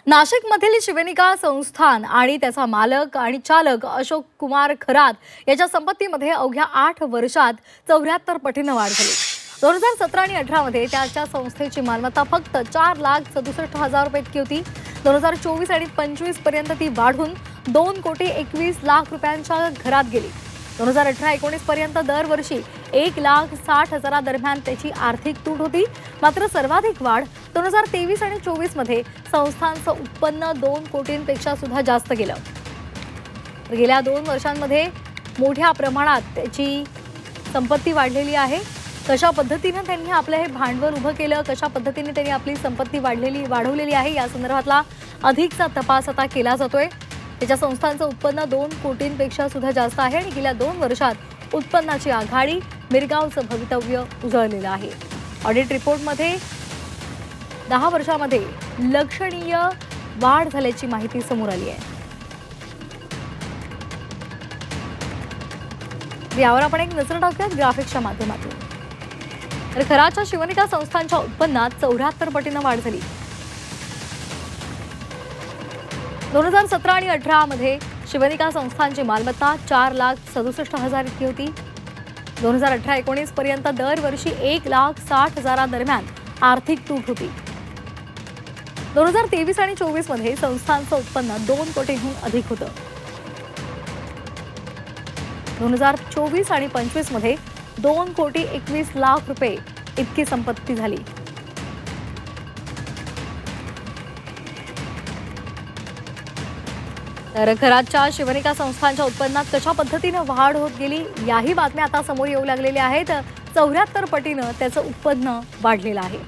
नाशिकमधील शिवनिका संस्थान आणि त्याचा मालक आणि चालक अशोक कुमार खरात याच्या संपत्तीमध्ये अवघ्या 8 वर्षात 74 पटीने वाढ झाली। 2017 आणि 18 मध्ये त्याच्या संस्थेची मालमत्ता फक्त 4,67,000 रुपये इतकी होती। 2024 आणि 25 पर्यंत ती वाढून 2,21,00,000 रुपयांच्या घरात गेली। 2018-19 पर्यंत दरवर्षी 1,60,000 दरम्यान त्याची आर्थिक तूट होती। मात्र सर्वाधिक वाढ 2023 आणि 24 मध्ये संस्थांचं उत्पन्न 2 कोटींपेक्षा सुद्धा जास्त गेलं। गेल्या 2 वर्षांमध्ये मोठ्या प्रमाणात त्याची संपत्ती वाढलेली आहे। कशा पद्धतीने त्यांनी आपलं हे भांडवल उभं केलं, कशा पद्धतीने त्यांनी आपली संपत्ती वाढवलेली आहे या संदर्भातला अधिकचा तपास आता केला जातोय। त्याच्या संस्थांचं उत्पन्न 2 कोटींपेक्षा सुद्धा जास्त आहे आणि गेल्या 2 वर्षात उत्पन्नाची आघाडी मिरगावचं भवितव्य उजळलेलं आहे। ऑडिट रिपोर्टमध्ये 10 वर्षांमध्ये लक्षणीय वाढ झाल्याची माहिती समोर आली आहे। यावर आपण एक नजर टाकूयात ग्राफिक्सच्या माध्यमातून। तर खराच्या शिवनिका संस्थांच्या उत्पन्नात 74 पटीने वाढ झाली। 2017 आणि 18 मध्ये शिवनिका संस्थांची मालमत्ता 4,67,000 इतकी होती। 2018-19 पर्यंत दरवर्षी 1,60,000 दरम्यान आर्थिक तूट होती। 2023 आणि 24 मध्ये संस्थांचं उत्पन्न 2 कोटींहून अधिक होतं। 2024 आणि 25 मध्ये 2,21,00,000 रुपये इतकी संपत्ती झाली। तर खराच्या शिवनिका संस्थांच्या उत्पन्नात कशा पद्धतीने वाढ होत गेली याही बातम्या आता समोर येऊ लागलेल्या आहेत। 74 पटीने त्याचं उत्पन्न वाढलेलं आहे।